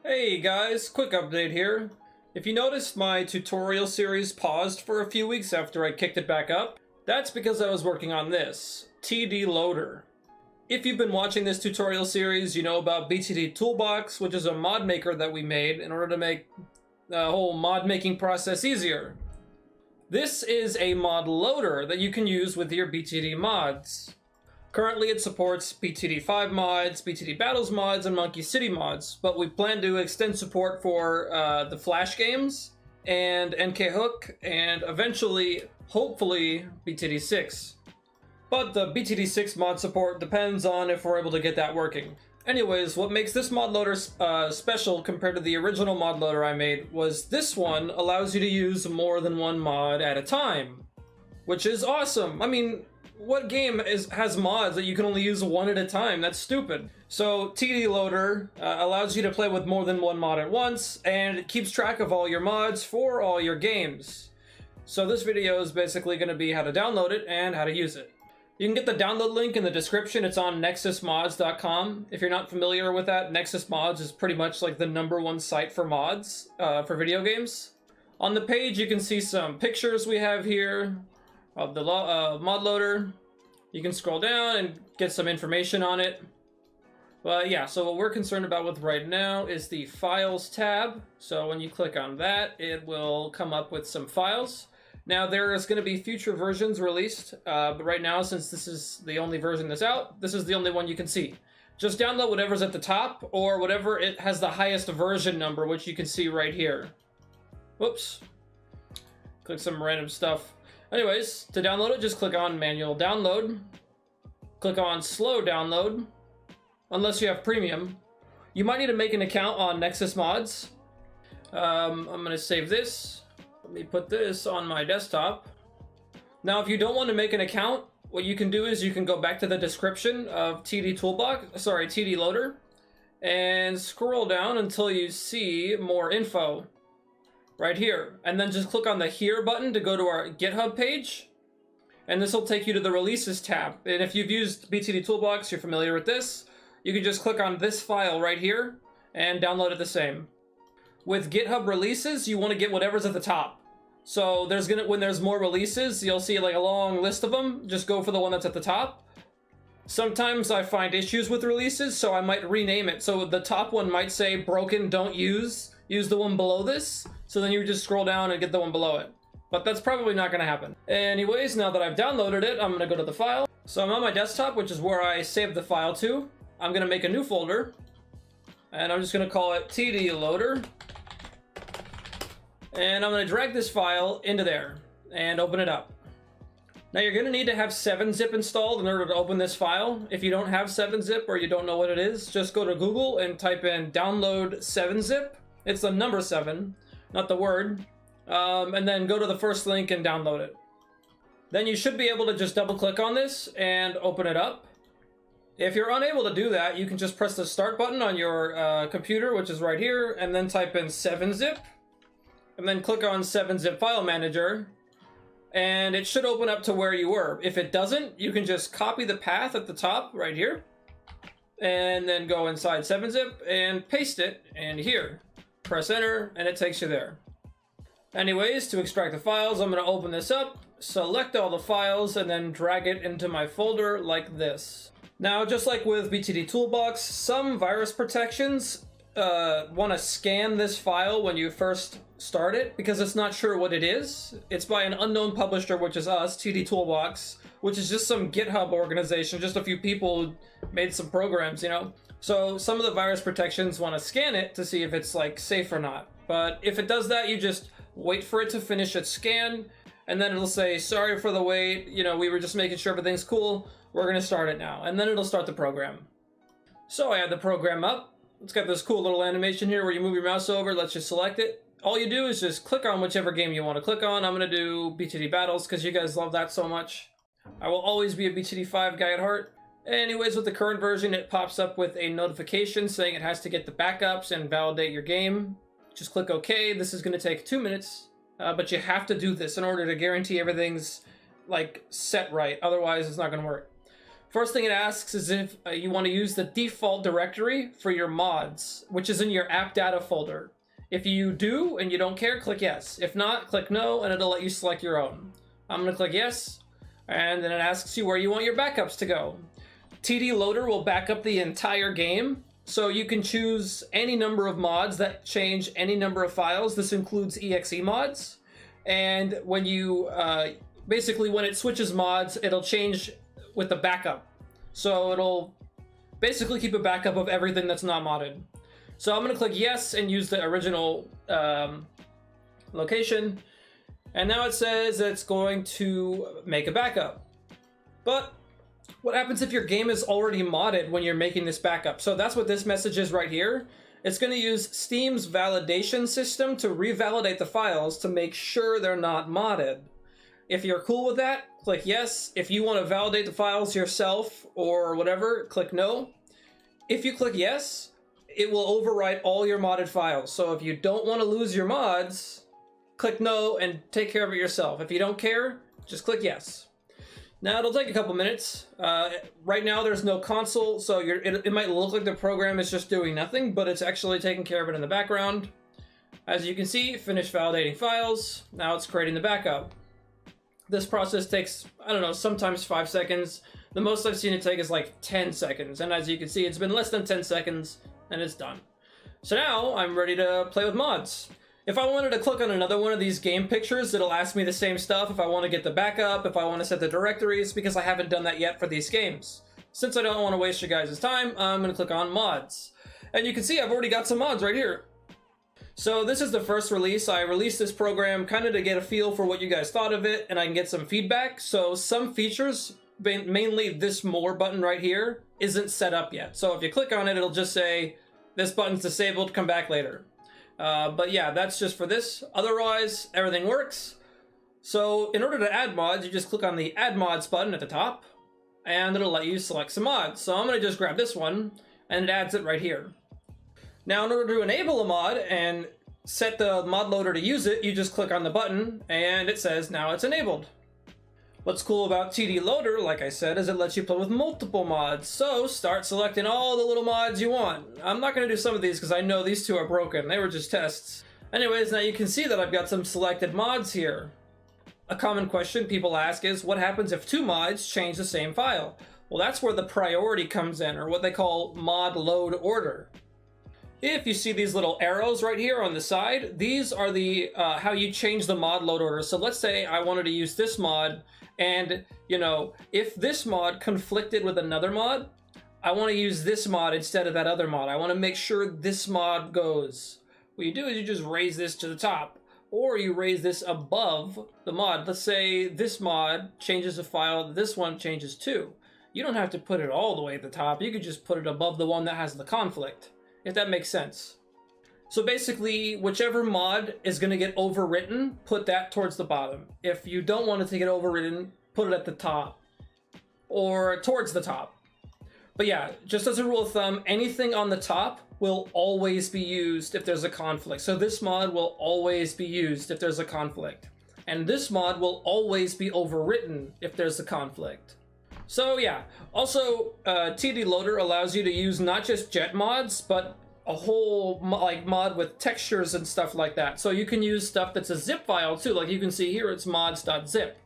Hey guys, quick update here. If you noticed, my tutorial series paused for a few weeks after I kicked it back up. That's because I was working on this, TD Loader. If you've been watching this tutorial series, you know about BTD Toolbox, which is a mod maker that we made in order to make the whole mod making process easier. This is a mod loader that you can use with your BTD mods. Currently it supports BTD5 mods, BTD Battles mods, and Monkey City mods, but we plan to extend support for the Flash games, and NK Hook, and eventually, hopefully, BTD6. But the BTD6 mod support depends on if we're able to get that working. Anyways, what makes this mod loader special compared to the original mod loader I made was this one allows you to use more than one mod at a time, which is awesome. I mean, what game has mods that you can only use one at a time? That's stupid. So TD Loader allows you to play with more than one mod at once, and it keeps track of all your mods for all your games. So this video is basically going to be how to download it and how to use it. You can get the download link in the description. It's on nexusmods.com. If you're not familiar with that, Nexus Mods is pretty much like the #1 site for mods for video games. On the page you can see some pictures we have here of the mod loader. You can scroll down and get some information on it. But yeah, so what we're concerned about with right now is the Files tab. So when you click on that, it will come up with some files. Now there is going to be future versions released, but right now, since this is the only version that's out, this is the only one you can see. Just download whatever's at the top, or whatever it has the highest version number, which you can see right here. Whoops. Click some random stuff. Anyways, to download it, just click on Manual Download. Click on Slow Download, unless you have Premium. You might need to make an account on Nexus Mods. I'm going to save this. Let me put this on my desktop. Now, if you don't want to make an account, what you can do is you can go back to the description of TD Loader, and scroll down until you see more info. Right here, and then just click on the Here button to go to our GitHub page, and this will take you to the Releases tab. And if you've used BTD Toolbox, you're familiar with this, you can just click on this file right here and download it the same. With GitHub Releases, you want to get whatever's at the top. So when there's more releases, you'll see like a long list of them. Just go for the one that's at the top. Sometimes I find issues with releases, so I might rename it. So the top one might say broken, don't use the one below this, so then you just scroll down and get the one below it. But that's probably not going to happen. Anyways, now that I've downloaded it, I'm going to go to the file. So I'm on my desktop, which is where I saved the file to. I'm going to make a new folder, and I'm just going to call it TD Loader. And I'm going to drag this file into there and open it up. Now you're going to need to have 7-zip installed in order to open this file. If you don't have 7-zip or you don't know what it is, just go to Google and type in download 7-zip. It's the number 7, not the word. And then go to the first link and download it. Then you should be able to just double click on this and open it up. If you're unable to do that, you can just press the start button on your computer, which is right here, and then type in 7-zip. And then click on 7-zip file manager. And it should open up to where you were. If it doesn't, you can just copy the path at the top right here. And then go inside 7-zip and paste it in here. Press enter, and it takes you there. Anyways, to extract the files, I'm going to open this up, select all the files, and then drag it into my folder like this. Now, just like with BTD Toolbox, some virus protections want to scan this file when you first start it, because it's not sure what it is. It's by an unknown publisher, which is us, TD Toolbox, which is just some GitHub organization, just a few people who made some programs, you know? So some of the virus protections want to scan it to see if it's like safe or not. But if it does that, you just wait for it to finish its scan, and then it'll say, sorry for the wait, you know, we were just making sure everything's cool, we're going to start it now. And then it'll start the program. So I had the program up. It's got this cool little animation here where you move your mouse over, lets you select it. All you do is just click on whichever game you want to click on. I'm going to do BTD Battles because you guys love that so much. I will always be a BTD5 guy at heart. Anyways, with the current version, it pops up with a notification saying it has to get the backups and validate your game. Just click OK. This is going to take 2 minutes, but you have to do this in order to guarantee everything's like set right. Otherwise, it's not going to work. First thing it asks is if you want to use the default directory for your mods, which is in your app data folder. If you do and you don't care, click yes. If not, click no, and it'll let you select your own. I'm going to click yes, and then it asks you where you want your backups to go. TD Loader will back up the entire game, so you can choose any number of mods that change any number of files. This includes exe mods, and when you basically when it switches mods, it'll change with the backup. So it'll basically keep a backup of everything that's not modded. So I'm going to click yes and use the original location. And now it says it's going to make a backup. But what happens if your game is already modded when you're making this backup? So that's what this message is right here. It's going to use Steam's validation system to revalidate the files to make sure they're not modded. If you're cool with that, click yes. If you want to validate the files yourself or whatever, click no. If you click yes, it will overwrite all your modded files. So if you don't want to lose your mods, click no and take care of it yourself. If you don't care, just click yes. Now it'll take a couple minutes. Right now there's no console, so it might look like the program is just doing nothing, but it's actually taking care of it in the background. As you can see, finish validating files. Now it's creating the backup. This process takes, I don't know, sometimes 5 seconds. The most I've seen it take is like 10 seconds. And as you can see, it's been less than 10 seconds and it's done. So now I'm ready to play with mods. If I wanted to click on another one of these game pictures, it'll ask me the same stuff. If I want to get the backup, if I want to set the directories, because I haven't done that yet for these games. Since I don't want to waste your guys' time, I'm going to click on mods. And you can see I've already got some mods right here. So this is the first release. I released this program kind of to get a feel for what you guys thought of it, and I can get some feedback. So some features, mainly this more button right here, isn't set up yet. So if you click on it, it'll just say, this button's disabled, come back later. But yeah, that's just for this. Otherwise, everything works. So in order to add mods, you just click on the Add Mods button at the top, and it'll let you select some mods. So I'm going to just grab this one, and it adds it right here. Now, in order to enable a mod and set the mod loader to use it, you just click on the button, and it says now it's enabled. What's cool about TD Loader, like I said, is it lets you play with multiple mods. So start selecting all the little mods you want. I'm not going to do some of these because I know these two are broken. They were just tests. Anyways, now you can see that I've got some selected mods here. A common question people ask is, what happens if two mods change the same file? Well, that's where the priority comes in, or what they call mod load order. If you see these little arrows right here on the side, these are the how you change the mod load order. So let's say I wanted to use this mod, and you know, if this mod conflicted with another mod, I want to use this mod instead of that other mod. I want to make sure this mod goes. What you do is you just raise this to the top, or you raise this above the mod. Let's say this mod changes a file that this one changes to. You don't have to put it all the way at the top. You could just put it above the one that has the conflict, if that makes sense. So basically, whichever mod is going to get overwritten, put that towards the bottom. If you don't want it to get overwritten, put it at the top, or towards the top. But yeah, just as a rule of thumb, anything on the top will always be used if there's a conflict. So this mod will always be used if there's a conflict. And this mod will always be overwritten if there's a conflict. So yeah, also TD Loader allows you to use not just jet mods, but a whole mod with textures and stuff like that. So you can use stuff that's a zip file too. Like you can see here, it's mods.zip.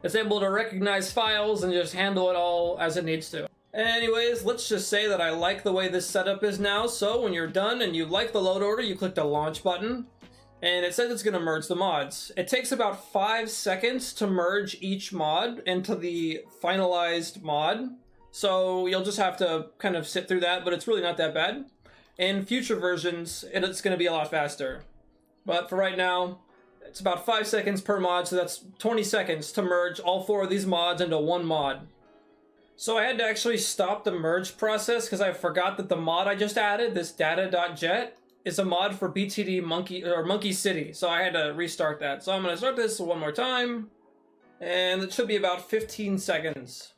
It's able to recognize files and just handle it all as it needs to. Anyways, let's just say that I like the way this setup is now. So when you're done and you like the load order, you click the launch button, and it says it's going to merge the mods. It takes about 5 seconds to merge each mod into the finalized mod. So you'll just have to kind of sit through that, but it's really not that bad. In future versions, it's going to be a lot faster. But for right now, it's about 5 seconds per mod, so that's 20 seconds to merge all 4 of these mods into one mod. So I had to actually stop the merge process because I forgot that the mod I just added, this data.jet, is a mod for BTD Monkey City. So I had to restart that. So I'm going to start this one more time, and it should be about 15 seconds.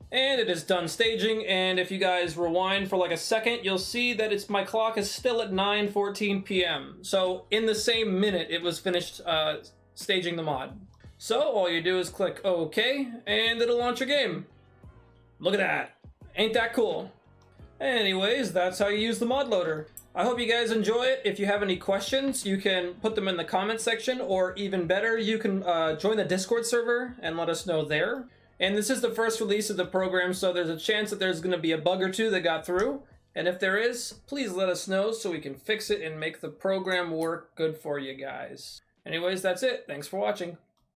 And it is done staging, and if you guys rewind for like a second, you'll see that my clock is still at 9:14 p.m. So in the same minute, it was finished staging the mod. So all you do is click OK, and it'll launch your game. Look at that. Ain't that cool? Anyways, that's how you use the mod loader. I hope you guys enjoy it. If you have any questions, you can put them in the comment section, or even better, you can join the Discord server and let us know there. And this is the first release of the program, so there's a chance that there's going to be a bug or two that got through. And if there is, please let us know so we can fix it and make the program work good for you guys. Anyways, that's it. Thanks for watching.